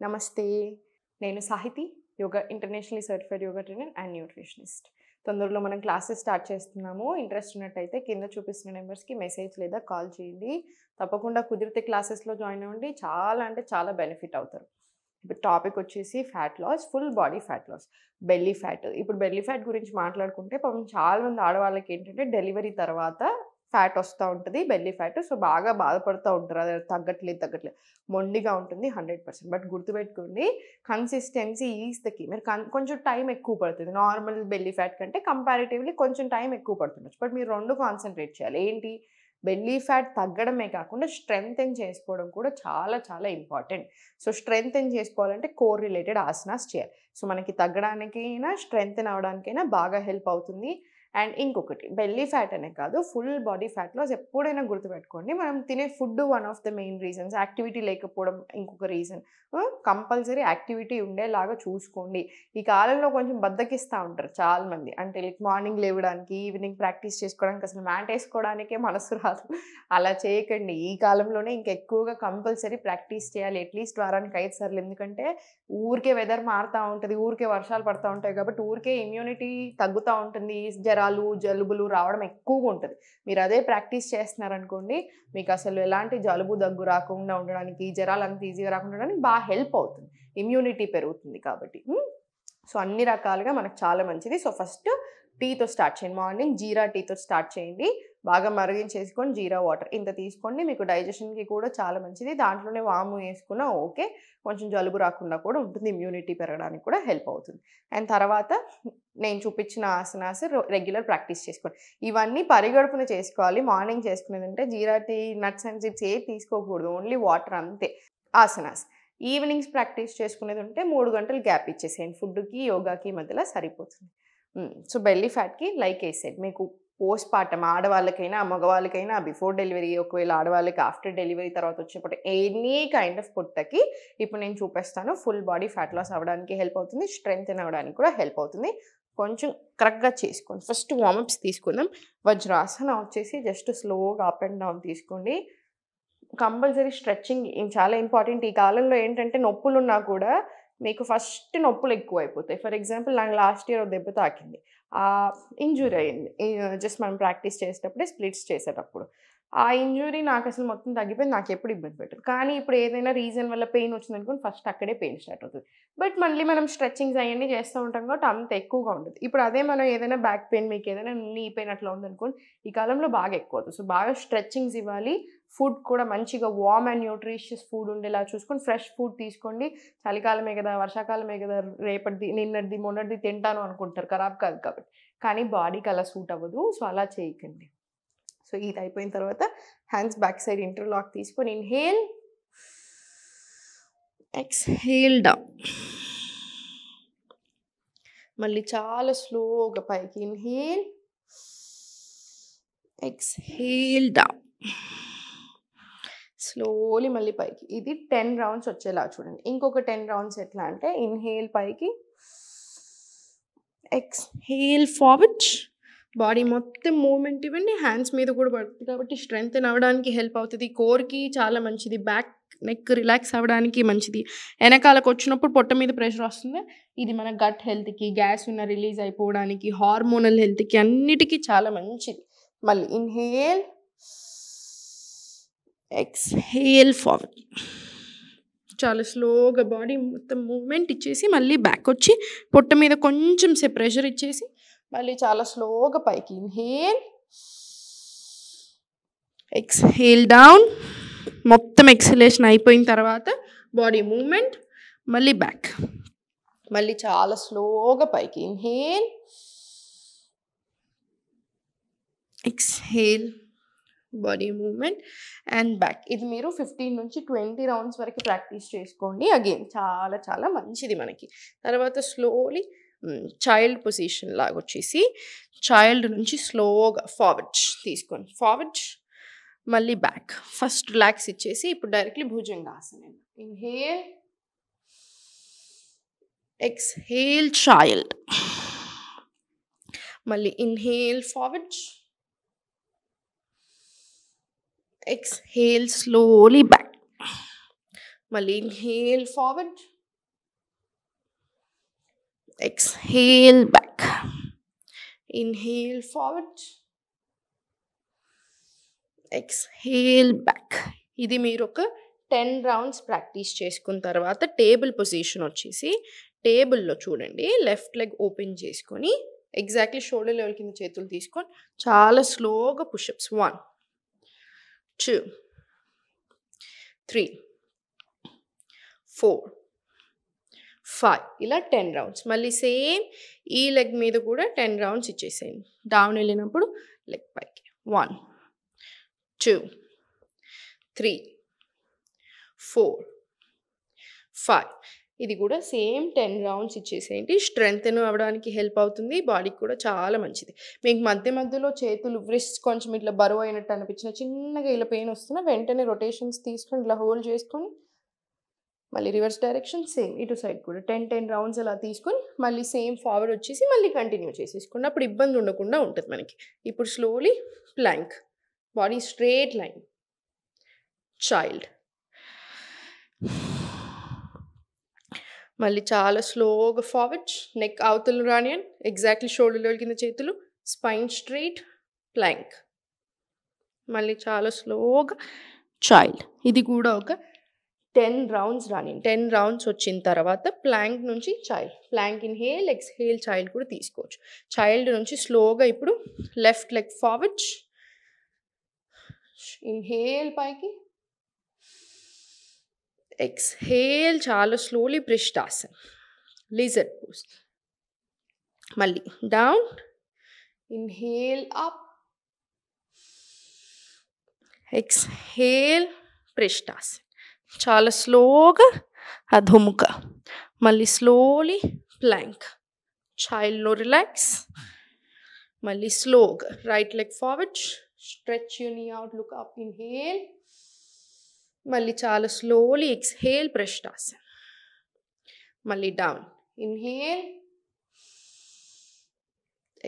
నమస్తే. నేను Sahithi, yoga internationally certified yoga trainer and nutritionist. తొందరలో మనం క్లాసెస్ స్టార్ట్ చేస్తున్నాము. ఇంట్రెస్ట్ ఉన్నట్టయితే కింద చూపిస్తున్న నెంబర్స్‌కి మెసేజ్ లేదా కాల్ చేయండి. తప్పకుండా కుదిరితే క్లాసెస్‌లో జాయిన్ అవ్వండి. చాలా అంటే చాలా బెనిఫిట్ అవుతారు. ఇప్పుడు టాపిక్ వచ్చేసి fat loss, full body fat loss. Belly fat. ఇప్పుడు బెల్లీ ఫ్యాట్ గురించి మాట్లాడుకుంటే పాపం చాలామంది ఆడవాళ్ళకి ఏంటంటే డెలివరీ తర్వాత ఫ్యాట్ వస్తూ ఉంటుంది, బెల్లీ ఫ్యాట్. సో, బాగా బాధపడుతూ ఉంటారు. అది తగ్గట్లేదు. మొండిగా ఉంటుంది 100%. బట్ గుర్తుపెట్టుకోండి, కన్సిస్టెన్సీ ఈజ్ ద కీ. మీరు కొంచెం టైం ఎక్కువ పడుతుంది. నార్మల్ బెల్లీ ఫ్యాట్ కంటే కంపారిటివ్‌లీ కొంచెం టైం ఎక్కువ పడుతుండొచ్చు. బట్ మీరు 2 కాన్సంట్రేట్ చేయాలి. ఏంటి? బెల్లీ ఫ్యాట్ తగ్గడమే కాకుండా స్ట్రెంథెన్ చేసుకోవడం కూడా చాలా చాలా ఇంపార్టెంట్. సో, స్ట్రెంథెన్ చేసుకోవాలంటే కోర్ రిలేటెడ్ ఆసనాస్ చేయాలి. సో, మనకి తగ్గడానికైనా స్ట్రెంథెన్ అవ్వడానికైనా బాగా హెల్ప్ అవుతుంది. అండ్ ఇంకొకటి, బెల్లీ ఫ్యాట్ అనే కాదు, ఫుల్ బాడీ ఫ్యాట్ లాస్ ఎప్పుడైనా గుర్తుపెట్టుకోండి, మనం తినే food one of the main reasons. Activity లేకపోవడం ఇంకొక రీజన్. కంపల్సరీ యాక్టివిటీ ఉండేలాగా చూసుకోండి. ఈ కాలంలో కొంచెం బద్ధకిస్తూ ఉంటారు చాలామంది. అంటే లైక్ మార్నింగ్ లేవడానికి, ఈవినింగ్ ప్రాక్టీస్ చేసుకోవడానికి అసలు మ్యాట్ వేసుకోవడానికే మనసు రాదు. అలా చేయకండి. ఈ కాలంలోనే ఇంకెక్కువగా కంపల్సరీ ప్రాక్టీస్ చేయాలి. అట్లీస్ట్ వారానికి 5 సార్లు. ఎందుకంటే ఊరికే వెదర్ మారుతూ ఉంటుంది, ఊరికే వర్షాలు పడుతూ ఉంటాయి కాబట్టి ఊరికే ఇమ్యూనిటీ తగ్గుతూ ఉంటుంది. జ్వరాలు, జలుబులు రావడం ఎక్కువగా ఉంటుంది. మీరు అదే ప్రాక్టీస్ చేస్తున్నారనుకోండి, మీకు అసలు ఎలాంటి జలుబు, దగ్గు రాకుండా ఉండడానికి, జ్వరాలు అంత ఈజీగా రాకుండా ఉండడానికి బాగా హెల్ప్ అవుతుంది. ఇమ్యూనిటీ పెరుగుతుంది కాబట్టి. సో, అన్ని రకాలుగా మనకు చాలా మంచిది. సో, ఫస్ట్ టీతో స్టార్ట్ చేయండి. మార్నింగ్ జీరా టీతో స్టార్ట్ చేయండి. బాగా మరిగించేసుకొని జీరా వాటర్ ఇంత తీసుకోండి. మీకు డైజెషన్‌కి కూడా చాలా మంచిది. దాంట్లోనే వాము వేసుకున్నా ఓకే. కొంచెం జలుబు రాకుండా కూడా ఉంటుంది. ఇమ్యూనిటీ పెరగడానికి కూడా హెల్ప్ అవుతుంది. అండ్ తర్వాత నేను చూపించిన ఆసనాస్ రెగ్యులర్ ప్రాక్టీస్ చేసుకోండి. ఇవన్నీ పరిగడుపున చేసుకోవాలి. మార్నింగ్ చేసుకునేదంటే jeera tea, nuts and seeds ఏది తీసుకోకూడదు. ఓన్లీ వాటర్ అంతే. ఆసనాస్. ఈవినింగ్స్ ప్రాక్టీస్ చేసుకునేది ఉంటే 3 గంటలు గ్యాప్ ఇచ్చేసేయండి. ఫుడ్‌కి, యోగాకి మధ్యలో సరిపోతుంది. సో, బెల్లీ ఫ్యాట్‌కి లైక్ ఐ సెడ్, మీకు పోస్ట్ పార్టమ్ ఆడవాళ్ళకైనా, మగవాళ్ళకైనా, బిఫోర్ డెలివరీ, ఒకవేళ ఆడవాళ్ళకి ఆఫ్టర్ డెలివరీ తర్వాత వచ్చేప్పుడు ఎనీ కైండ్ ఆఫ్ పొట్టకి ఇప్పుడు నేను చూపిస్తాను. ఫుల్ బాడీ ఫ్యాట్ లాస్ అవ్వడానికి హెల్ప్ అవుతుంది. స్ట్రెంథెన్ అవ్వడానికి కూడా హెల్ప్ అవుతుంది. కొంచెం కరెక్ట్‌గా చేసుకోండి. ఫస్ట్ వార్మప్స్ తీసుకుందాం. వజ్రాసన వచ్చేసి జస్ట్ స్లోగా అప్ అండ్ డౌన్ తీసుకోండి. కంపల్సరీ స్ట్రెచింగ్ చాలా ఇంపార్టెంట్. ఈ కాలంలో ఏంటంటే నొప్పులున్నా కూడా మీకు ఫస్ట్ నొప్పులు ఎక్కువైపోతాయి. ఫర్ ఎగ్జాంపుల్ నాకు లాస్ట్ ఇయర్ ఒక దెబ్బ తాకింది. ఇంజ్యూరీ అయింది. జస్ట్ మనం ప్రాక్టీస్ చేసేటప్పుడే స్ప్లిట్స్ చేసేటప్పుడు. ఆ ఇంజ్యూరీ నాకసలు మొత్తం తగ్గిపోయింది. నాకెప్పుడు ఇబ్బంది పెట్టదు. కానీ ఇప్పుడు ఏదైనా రీజన్ వల్ల పెయిన్ వచ్చిందనుకోండి, ఫస్ట్ అక్కడే పెయిన్ స్టార్ట్ అవుతది. బట్ మళ్ళీ మనం స్ట్రెచింగ్స్ అయన్నీ చేస్తూ ఉంటాం కాబట్టి అంత ఎక్కువగా ఉండదు. ఇప్పుడు అదే మనం ఏదైనా బ్యాక్ పెయిన్, మీకు ఏదైనా నీ పెయిన్ అట్లా ఉందనుకోండి, ఈ కాలంలో బాగా ఎక్కువ అవుతుంది. సో, బాగా స్ట్రెచింగ్స్ ఇవ్వాలి. ఫుడ్ కూడా మంచిగా వార్మ్ అండ్ న్యూట్రిషియస్ ఫుడ్ ఉండేలా చూసుకొని ఫ్రెష్ ఫుడ్ తీసుకోండి. చలికాలమే కదా, వర్షాకాలమే కదా, రేపటిది, నిన్నటిది, మొన్నటిది తింటాను అనుకుంటారు. ఖరాబ్ కాదు కాబట్టి. కానీ బాడీకి అలా సూట్ అవ్వదు. సో, అలా చేయకండి. సో, ఇది అయిపోయిన తర్వాత హ్యాండ్స్ బ్యాక్ సైడ్ ఇంటర్లాక్ తీసుకొని ఇన్హేల్, ఎక్స్‌హేల్ డౌన్. మళ్ళీ చాలా స్లోగా పైకి ఇన్హేల్, ఎక్స్‌హేల్ డౌన్. స్లోలీ మళ్ళీ పైకి. ఇది 10 రౌండ్స్ వచ్చేలా చూడండి. ఇంకొక 10 రౌండ్స్ ఎట్లా అంటే ఇన్హేల్ పైకి, ఎక్స్‌హేల్ ఫార్వర్డ్. బాడీ మొత్తం మూవ్‌మెంట్ ఇవ్వండి. హ్యాండ్స్ మీద కూడా పడుతుంది కాబట్టి స్ట్రెంథెన్ అవ్వడానికి హెల్ప్ అవుతుంది. కోర్‌కి చాలా మంచిది. బ్యాక్, నెక్ రిలాక్స్ అవ్వడానికి మంచిది. వెనకాలకు వచ్చినప్పుడు పొట్ట మీద ప్రెషర్ వస్తుంది. ఇది మన గట్ హెల్త్‌కి, గ్యాస్ ఉన్న రిలీజ్ అయిపోవడానికి, హార్మోనల్ హెల్త్‌కి అన్నిటికీ చాలా మంచిది. మళ్ళీ ఇన్హేల్, ఎక్స్‌హేల్ ఫార్వర్డ్. చాలా స్లోగా బాడీ మొత్తం మూవ్‌మెంట్ ఇచ్చేసి మళ్ళీ బ్యాక్ వచ్చి పొట్ట మీద కొంచెం సేపు ప్రెషర్ ఇచ్చేసి మళ్ళీ చాలా స్లోగా పైకి ఇన్హేల్, ఎక్స్‌హేల్ డౌన్. మొత్తం ఎక్సలేషన్ అయిపోయిన తర్వాత బాడీ మూవ్‌మెంట్, మళ్ళీ బ్యాక్. మళ్ళీ చాలా స్లోగా పైకి inhale, exhale, body movement and back. ఇది మీరు 15 నుంచి 20 రౌండ్స్ వరకు ప్రాక్టీస్ చేసుకోండి. అగైన్ చాలా చాలా మంచిది మనకి. తర్వాత స్లోలీ చైల్డ్ పొజిషన్ లాగా వచ్చేసి చైల్డ్ నుంచి స్లోగా ఫార్వర్డ్ తీసుకోండి. ఫార్వర్డ్, మళ్ళీ బ్యాక్. ఫస్ట్ రిలాక్స్ ఇచ్చేసి ఇప్పుడు డైరెక్ట్లీ భుజంగాసనం. Inhale, exhale child. మళ్ళీ inhale forward, exhale slowly back. మళ్ళీ inhale forward, exhale back, inhale forward, exhale back. ఇది మీరు ఒక 10 రౌండ్స్ ప్రాక్టీస్ చేసుకున్న తర్వాత టేబుల్ పొజిషన్ వచ్చేసి టేబుల్లో చూడండి, లెఫ్ట్ లెగ్ ఓపెన్ చేసుకొని ఎగ్జాక్ట్లీ షోల్డర్ లెవెల్ కింద చేతులు తీసుకొని చాలా స్లోగా పుషప్స్. 1 2 3 4 5 ఇలా 10 రౌండ్స్. మళ్ళీ సేమ్ ఈ లెగ్ మీద కూడా 10 రౌండ్స్ ఇచ్చేసేయండి. డౌన్ వెళ్ళినప్పుడు లెగ్ పైకి. 1 2 3 4 5. ఇది కూడా సేమ్ 10 రౌండ్స్ ఇచ్చేసేయండి. స్ట్రెంగ్తెన్ అవ్వడానికి హెల్ప్ అవుతుంది, బాడీకి కూడా చాలా మంచిది. మీకు మధ్య మధ్యలో చేతులు వ్రిస్ట్ కొంచెం ఇట్లా బరువు అయినట్టు అనిపించిన, చిన్నగా ఇలా పెయిన్ వస్తున్నా వెంటనే రొటేషన్స్ తీసుకొని ఇట్లా హోల్డ్ చేసుకొని మళ్ళీ రివర్స్ డైరెక్షన్ సేమ్ ఇటు సైడ్ కూడా 10 రౌండ్స్ అలా తీసుకొని మళ్ళీ సేమ్ ఫార్వర్డ్ వచ్చేసి మళ్ళీ కంటిన్యూ చేసేసుకోండి. అప్పుడు ఇబ్బంది ఉండకుండా ఉంటుంది మనకి. ఇప్పుడు slowly plank, body straight line, child. మళ్ళీ చాలా స్లోగా ఫార్వర్డ్, నెక్ అవతలు రానియన్, ఎగ్జాక్ట్లీ షోల్డర్ లెవెల్ కింద చేతులు, స్పైన్ స్ట్రైట్, ప్లాంక్. మళ్ళీ చాలా స్లోగా చైల్డ్. ఇది కూడా ఒక 10 రౌండ్స్ రానియండి. 10 రౌండ్స్ వచ్చిన తర్వాత ప్లాంక్ నుంచి child, plank inhale exhale child కూడా తీసుకోవచ్చు. చైల్డ్ నుంచి స్లోగా ఇప్పుడు లెఫ్ట్ లెగ్ ఫార్వర్డ్, ఇన్హేల్ పైకి, ఎక్స్హేల్ చాలా స్లోలీ ప్రిష్టాసన్, లిజర్డ్ పోజ్. మళ్ళీ డౌన్, ఇన్హేల్ అప్, ఎక్స్హేల్ ప్రిష్టాసన్. చాలా స్లోగా అధోముఖ. మళ్ళీ స్లోలీ ప్లాంక్, చైల్డ్లో రిలాక్స్. మళ్ళీ స్లోగా right leg forward, stretch your knee out, look up, inhale. మళ్ళీ చాలా స్లోలీ ఎక్స్హేల్ ప్రిష్టాసన్. మళ్ళీ డౌన్, ఇన్హేల్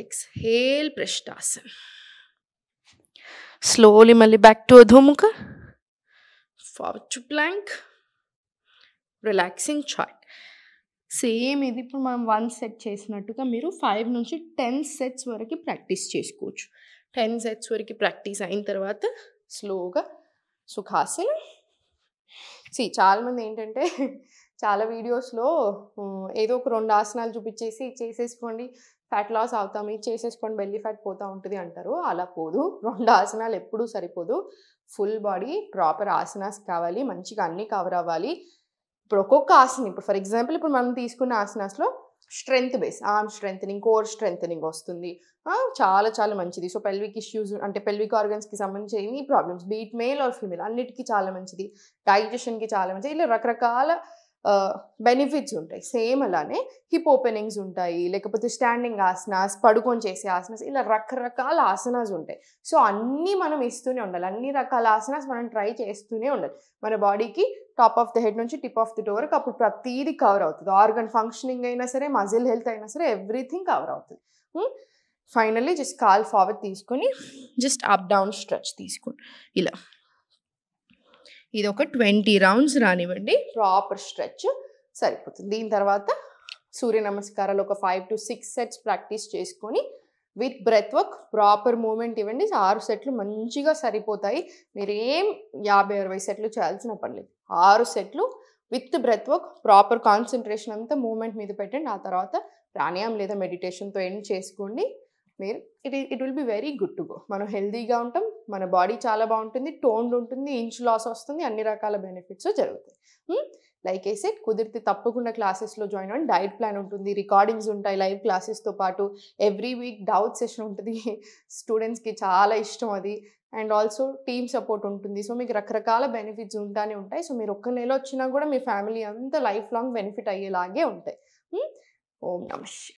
ఎక్స్హేల్ ప్రిష్టాసన్. స్లోలీ మళ్ళీ బ్యాక్ టు అధోముఖ, forward to plank, relaxing child. Same ఇది ఇప్పుడు మనం 1 సెట్ చేసినట్టుగా మీరు 5 నుంచి 10 సెట్స్ వరకు ప్రాక్టీస్ చేసుకోవచ్చు. 10 సెట్స్ వరకు ప్రాక్టీస్ అయిన తర్వాత స్లోగా సుఖాసన్. చాలామంది ఏంటంటే చాలా వీడియోస్లో ఏదో ఒక 2 ఆసనాలు చూపించేసి చేసేసుకోండి ఫ్యాట్ లాస్ అవుతాం, ఇది చేసేసుకోండి బెల్లీ ఫ్యాట్ పోతూ ఉంటుంది అంటారు. అలా పోదు. 2 ఆసనాలు ఎప్పుడూ సరిపోదు. ఫుల్ బాడీ ప్రాపర్ ఆసనాస్ కావాలి, మంచిగా అన్నీ కవర్ అవ్వాలి. ఇప్పుడు ఒక్కొక్క ఆసనం, ఇప్పుడు ఫర్ ఎగ్జాంపుల్ ఇప్పుడు మనం తీసుకున్న ఆసనాస్లో strength base, arm strengthening, core strengthening వస్తుంది, చాలా చాలా మంచిది. సో పెల్విక్ ఇష్యూస్ అంటే పెల్విక్ ఆర్గన్స్కి సంబంధించి any problems, be it male or female, అన్నిటికీ చాలా మంచిది. డైజెషన్కి చాలా మంచిది. ఇలా రకరకాల బెనిఫిట్స్ ఉంటాయి. సేమ్ అలానే హిప్ ఓపెనింగ్స్ ఉంటాయి, లేకపోతే స్టాండింగ్ ఆసనాస్, పడుకొని చేసే ఆసనాస్, ఇలా రకరకాల ఆసనాస్ ఉంటాయి. సో అన్నీ మనం ఇస్తూనే ఉండాలి. అన్ని రకాల ఆసనాస్ మనం ట్రై చేస్తూనే ఉండాలి. మన బాడీకి టాప్ ఆఫ్ ద హెడ్ నుంచి టిప్ ఆఫ్ ద టో వరకు అప్పుడు ప్రతీది కవర్ అవుతుంది. ఆర్గన్ ఫంక్షనింగ్ అయినా సరే, మజిల్ హెల్త్ అయినా సరే, ఎవ్రీథింగ్ కవర్ అవుతుంది. ఫైనల్లీ జస్ట్ కాల్ ఫార్వర్డ్ తీసుకొని జస్ట్ అప్ డౌన్ స్ట్రెచ్ తీసుకోండి. ఇలా ఇది ఒక 20 రౌండ్స్ రానివ్వండి, ప్రాపర్ స్ట్రెచ్ సరిపోతుంది. దీని తర్వాత సూర్య నమస్కారాలు ఒక 5 to 6 సెట్స్ ప్రాక్టీస్ చేసుకొని with breath work proper movement ఇవ్వండి. 6 సెట్లు మంచిగా సరిపోతాయి. మీరేం 50-60 సెట్లు చేయాల్సిన పర్లేదు. 6 సెట్లు with breath work, proper concentration అంతా మూమెంట్ మీద పెట్టండి. ఆ తర్వాత ప్రాణాయామం లేదా మెడిటేషన్తో ఎండ్ చేసుకోండి. మీరు it will be very good to go. మనం హెల్దీగా ఉంటాం, మన బాడీ చాలా బాగుంటుంది, టోన్డ్ ఉంటుంది, ఇంచ్ లాస్ వస్తుంది, అన్ని రకాల బెనిఫిట్స్ జరుగుతాయి. లైక్ ఐ సెడ్, కుదిరితే తప్పకుండా క్లాసెస్లో జాయిన్ అవ్వండి. డైట్ ప్లాన్ ఉంటుంది, రికార్డింగ్స్ ఉంటాయి లైవ్ క్లాసెస్తో పాటు. ఎవ్రీ వీక్ డౌట్ సెషన్ ఉంటుంది, స్టూడెంట్స్కి చాలా ఇష్టం అది. అండ్ ఆల్సో టీమ్ సపోర్ట్ ఉంటుంది. సో మీకు రకరకాల బెనిఫిట్స్ ఉంటానే ఉంటాయి. సో మీరు ఒక్క నెల వచ్చినా కూడా మీ ఫ్యామిలీ అంతా లైఫ్ లాంగ్ బెనిఫిట్ అయ్యేలాగే ఉంటాయి. ఓం నమః శివాయ.